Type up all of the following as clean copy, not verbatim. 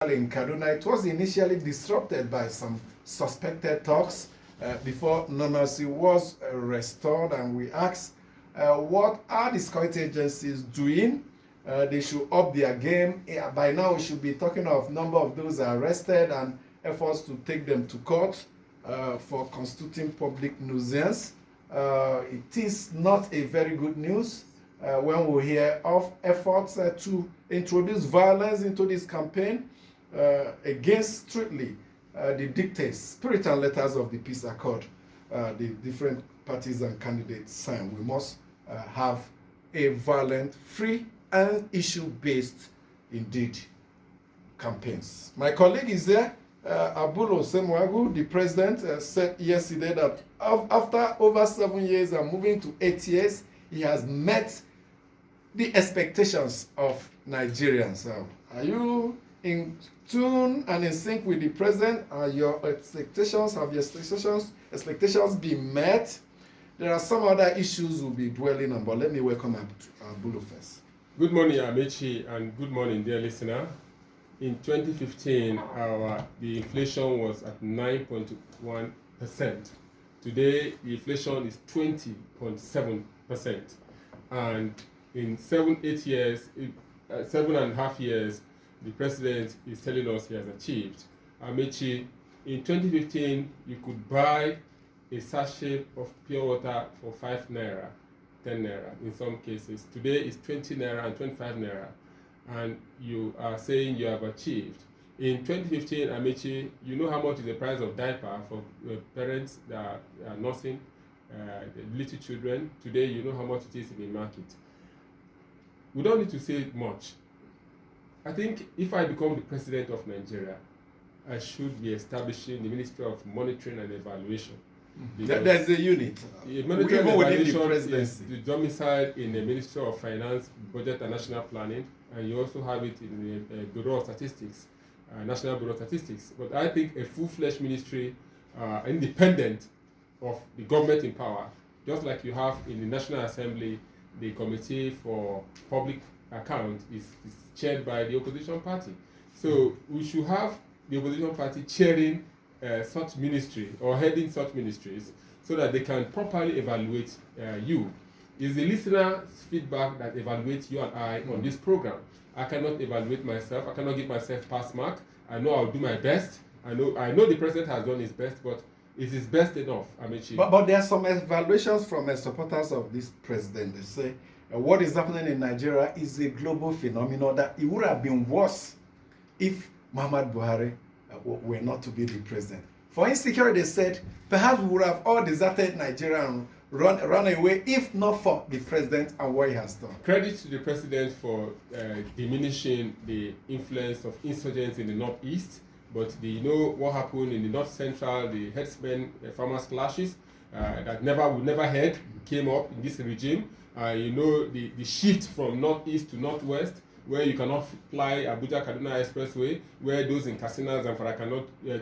in Kaduna. It was initially disrupted by some suspected talks before normalcy was restored, and we asked what are the security agencies doing? They should up their game. By now we should be talking of number of those arrested and efforts to take them to court for constituting public nuisance. It is not a very good news when we hear of efforts to introduce violence into this campaign against strictly the dictates, spirit and letters of the peace accord the different parties and candidates sign. We must have a violent, free and issue-based, indeed, campaigns. My colleague is there, Abulo Semwagu, the president, said yesterday that after over 7 years and moving to 8 years, he has met the expectations of Nigerians. Are you in tune and in sync with the president? Have your expectations been met? There are some other issues we'll be dwelling on, but let me welcome Abulo first. Good morning, Amechi, and good morning, dear listener. In 2015, the inflation was at 9.1%. Today, the inflation is 20.7%. And in 7.5 years, the president is telling us he has achieved. Amechi, in 2015, you could buy a sachet of pure water for 5 naira, 10 naira in some cases. Today it's 20 naira and 25 naira. And you are saying you have achieved. In 2015, Amechi, you know how much is the price of diaper for parents that are nursing little children. Today, you know how much it is in the market. We don't need to say much. I think if I become the president of Nigeria, I should be establishing the Ministry of Monitoring and Evaluation. There's a unit. Monitoring and Evaluation is the domicile in the Ministry of Finance, Budget and National Planning, and you also have it in the Bureau of Statistics, National Bureau of Statistics. But I think a full-fledged ministry, independent of the government in power, just like you have in the National Assembly, the Committee for Public Account is chaired by the opposition party. So we should have the opposition party chairing such ministry or heading such ministries so that they can properly evaluate you. It's the listener's feedback that evaluates you and I on this program. I cannot evaluate myself. I cannot give myself pass mark. I know I'll do my best. I know the president has done his best, but is his best enough, Amechi? But there are some evaluations from supporters of this president. They say what is happening in Nigeria is a global phenomenon, that it would have been worse if Muhammad Buhari were not to be the president. For insecurity, they said perhaps we would have all deserted Nigeria and run away if not for the president and what he has done. Credit to the president for diminishing the influence of insurgents in the northeast. But you know what happened in the north central, the herdsmen farmers clashes that we never heard came up in this regime. You know the shift from northeast to northwest, where you cannot fly Abuja-Kaduna Expressway, where those in Katsina and Zamfara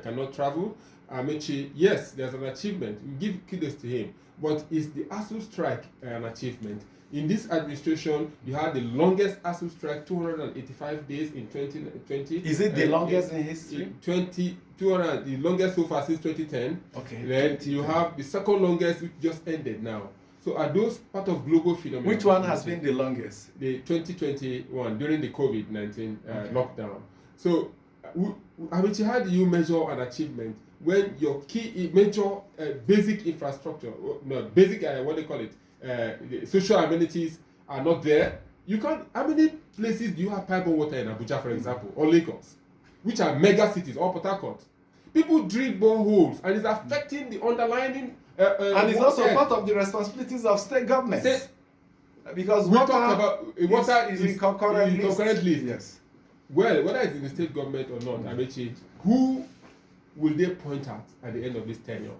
cannot travel. Amechi, yes, there's an achievement. We give kudos to him. But is the ASU strike an achievement? In this administration, you had the longest ASU strike, 285 days in 2020. Is it the longest in history? 200, the longest so far since 2010. Okay. Then you have the second longest, which just ended now. So are those part of global phenomena? Which one has been the longest? The 2021, during the COVID-19 lockdown. So, how do you measure an achievement when your key major basic infrastructure, what they call it, the social amenities are not there? You can't. How many places do you have pipe water in Abuja, for example, or Lagos, which are mega cities, or Port Harcourt? People drill boreholes, and it's affecting the underlying. And it's also part of the responsibilities of state governments. Because water is in concurrent list. Yes. Well, whether it's in the state government or not, Amechi, who will they point at the end of this tenure?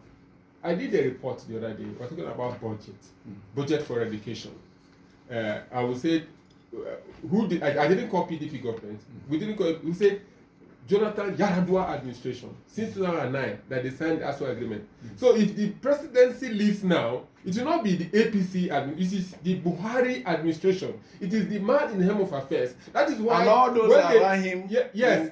I did a report the other day. We're talking about budget for education. I would say, I didn't call PDP government. We said Jonathan Yaradua administration since 2009 that they signed the ASO agreement. So if the presidency leaves now, it will not be the APC it is the Buhari administration. It is the man in the helm of affairs. That is why and all those around him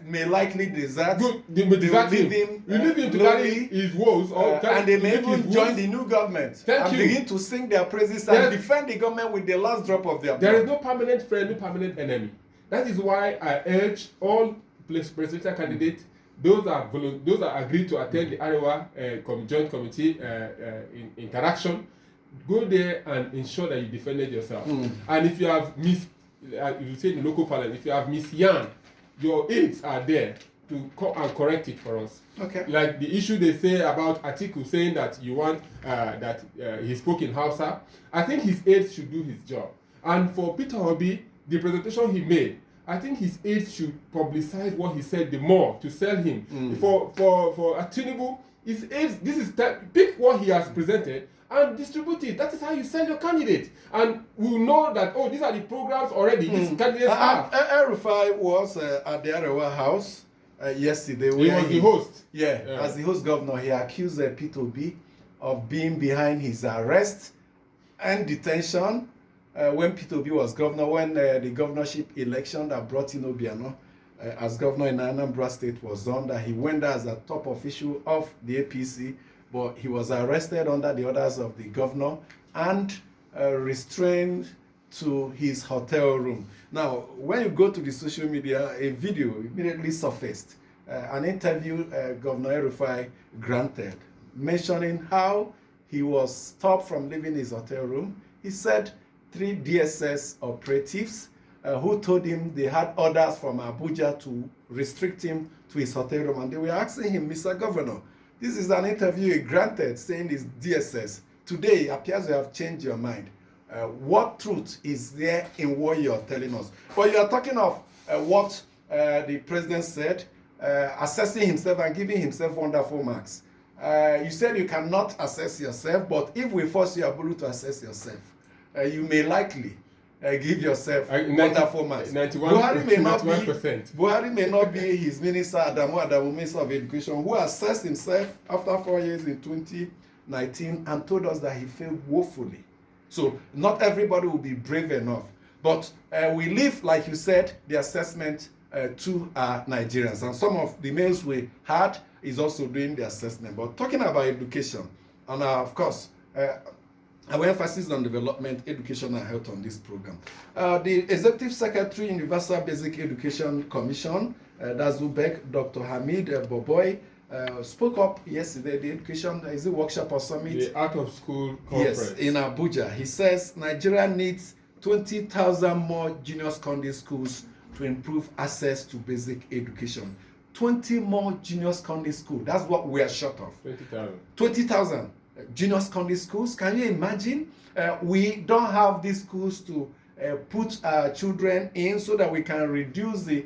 may likely desert. They will leave him to carry his woes, and they may even join the new government and begin to sing their praises and defend the government with the last drop of their blood. There is no permanent friend, no permanent enemy. That is why I urge all presidential candidates, those that agreed to attend the Arewa joint committee interaction, go there and ensure that you defended yourself. And if you have you say in the local parliament, if you have misyan, your aides are there to come and correct it for us. Okay. Like the issue they say about Atiku saying that you want that he spoke in Hausa, I think his aides should do his job. And for Peter Obi, the presentation he made, I think his aides should publicize what he said the more to sell him. For Tinubu, his aides, pick what he has presented and distribute it. That is how you sell your candidate. And we'll know that, oh, these are the programs already these candidates have. El-Rufai was at the Arewa House yesterday. He was the host. Yeah, as the host governor, he accused Peter Obi of being behind his arrest and detention when Peter Obi was governor, when the governorship election that brought in Obiano as governor in Anambra State was on, that he went there as a top official of the APC, but he was arrested under the orders of the governor and restrained to his hotel room. Now, when you go to the social media, a video immediately surfaced, an interview Governor El-Rufai granted, mentioning how he was stopped from leaving his hotel room. He said 3 DSS operatives who told him they had orders from Abuja to restrict him to his hotel room, and they were asking him, Mr. Governor, this is an interview he granted saying it's DSS. Today, it appears you have changed your mind. What truth is there in what you're telling us? But you are talking of what the president said, assessing himself and giving himself wonderful marks. You said you cannot assess yourself, but if we force you Abulu to assess yourself, you may likely give yourself wonderful marks. 91, Buhari may not be his minister, Adamu, Minister of Education, who assessed himself after 4 years in 2019 and told us that he failed woefully. So not everybody will be brave enough. But we leave, like you said, the assessment to Nigerians. And some of the mails we had is also doing the assessment. But talking about education, and of course, our emphasis on development, education, and health on this program. The Executive Secretary, Universal Basic Education Commission, that's UBEC, Dr. Hamid Boboy, spoke up yesterday, the education, is it workshop or summit? The Out of School Conference. Yes, in Abuja. He says Nigeria needs 20,000 more junior secondary schools to improve access to basic education. 20 more junior secondary schools. That's what we are short of. 20,000. 20,000 junior secondary schools. Can you imagine? We don't have these schools to put our children in so that we can reduce the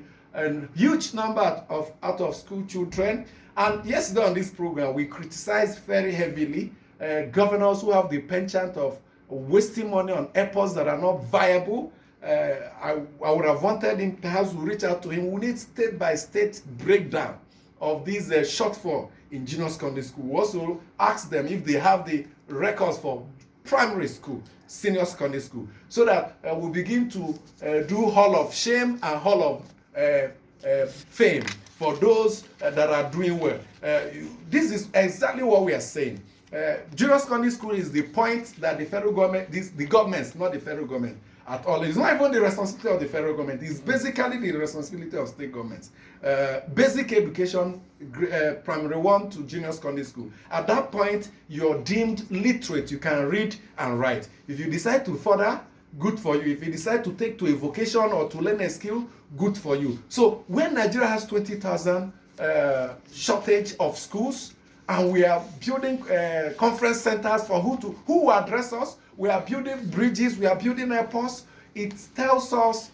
huge number of out-of-school children. And yesterday on this program, we criticized very heavily governors who have the penchant of wasting money on airports that are not viable. I would have wanted him, perhaps we reach out to him. We need state-by-state breakdown of these shortfall in junior secondary school. We also ask them if they have the records for primary school, senior secondary school, so that we begin to do hall of shame and hall of fame for those that are doing well. This is exactly what we are saying. Junior secondary school is the point that the federal government, the governments, not the federal government at all. It's not even the responsibility of the federal government. It's basically the responsibility of state governments. Basic education, primary 1 to junior secondary school. At that point, you're deemed literate. You can read and write. If you decide to further, good for you. If you decide to take to a vocation or to learn a skill, good for you. So when Nigeria has 20,000 shortage of schools, and we are building conference centers for who will address us, we are building bridges, we are building airports, it tells us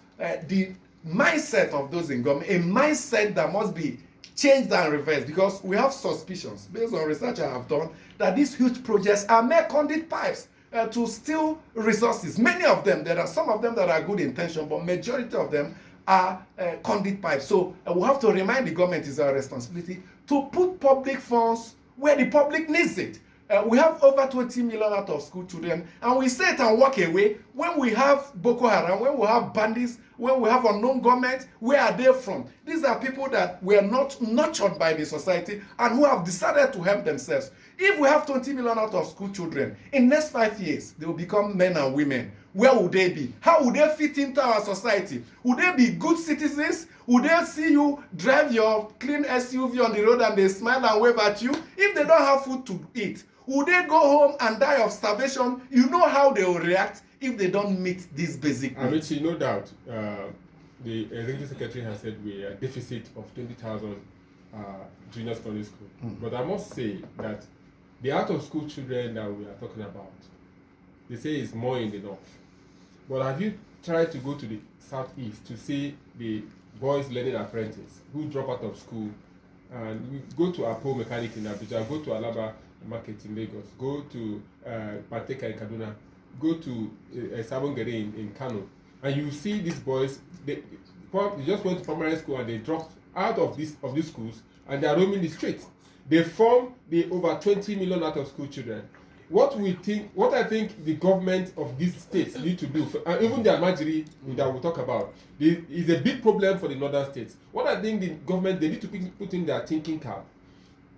the mindset of those in government, a mindset that must be changed and reversed, because we have suspicions, based on research I have done, that these huge projects are mere conduit pipes to steal resources. Many of them, there are some of them that are good intention, but majority of them are conduit pipes. So we have to remind the government it's our responsibility to put public funds where the public needs it. We have over 20 million out of school children, and we say it and walk away. When we have Boko Haram, when we have bandits, when we have unknown government, where are they from? These are people that were not nurtured by the society and who have decided to help themselves. If we have 20 million out of school children, in next 5 years, they will become men and women. Where would they be? How would they fit into our society? Would they be good citizens? Would they see you drive your clean SUV on the road and they smile and wave at you? If they don't have food to eat, would they go home and die of starvation? You know how they will react if they don't meet these basic needs. Amici, no doubt, the executive secretary has said we are a deficit of 20,000 junior secondary school. But I must say that the out-of-school children that we are talking about, they say is more in the north. But have you tried to go to the southeast to see the boys learning apprentice who drop out of school and we go to Apo Mechanic in Abuja, go to Alaba Market in Lagos, go to Pateka in Kaduna, go to Sabongere in Kano, and you see these boys, they just went to primary school and they dropped out of these schools and they are roaming the streets. They form the over 20 million out of school children. What I think the government of these states need to do, and even the Almajiri that we'll talk about, is a big problem for the northern states. What I think the government, they need to put in their thinking cap.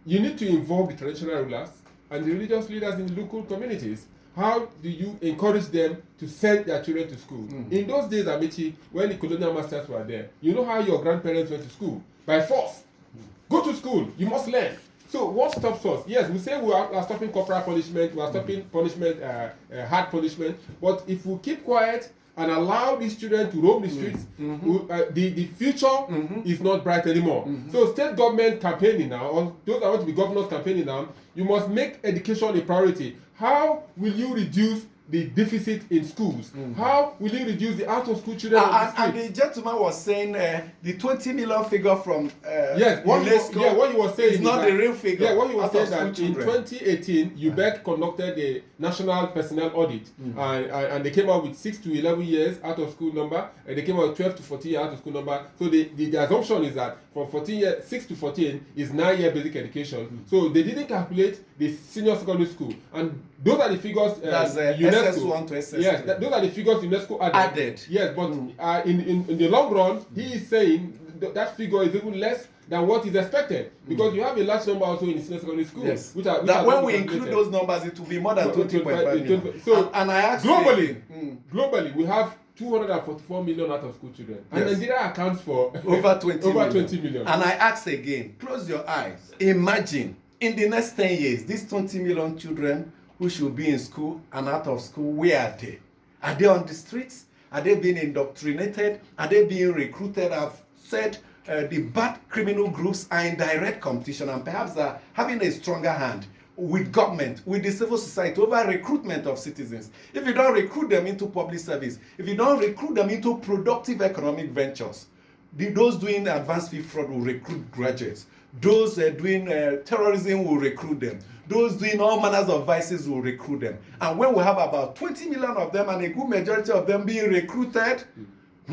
You need to involve the traditional rulers and the religious leaders in the local communities. How do you encourage them to send their children to school? In those days, Amici, when the colonial masters were there, you know how your grandparents went to school? By force. Go to school, you must learn. So what stops us? Yes, we say we are stopping corporal punishment, we are stopping punishment, hard punishment, but if we keep quiet and allow these children to roam the streets, the future is not bright anymore. So state government campaigning now, or those that want to be governors campaigning now, you must make education a priority. How will you reduce the deficit in schools? How will you reduce the out-of-school children on the streets? And the gentleman was saying the 20 million figure from what he was saying is not the real figure. Yeah, what he was saying that in 2018, UBEC conducted the national personnel audit, and they came out with 6 to 11 years out of school number, and they came out with 12 to 14 years out of school number. So the assumption is that from 6 to 14 is 9-year basic education. So they didn't calculate the senior secondary school, and those are the figures. That's SS1 to SS2. Yes, those are the figures UNESCO added. Yes, but in the long run, he is saying that figure is even less than what is expected, because you have a large number also in the senior secondary school. Yes. Which when we include those numbers, it will be more than 20.5 million. So, and I asked globally, we have 244 million out of school children, and Nigeria accounts for over 20 million. And I ask again, close your eyes, imagine in the next 10 years, these 20 million children who should be in school and out of school, where are they? Are they on the streets? Are they being indoctrinated? Are they being recruited? I've said the bad criminal groups are in direct competition and perhaps are having a stronger hand with government, with the civil society over recruitment of citizens. If you don't recruit them into public service, if you don't recruit them into productive economic ventures, those doing advanced fee fraud will recruit graduates. Those doing terrorism will recruit them. Those doing all manners of vices will recruit them. And when we have about 20 million of them and a good majority of them being recruited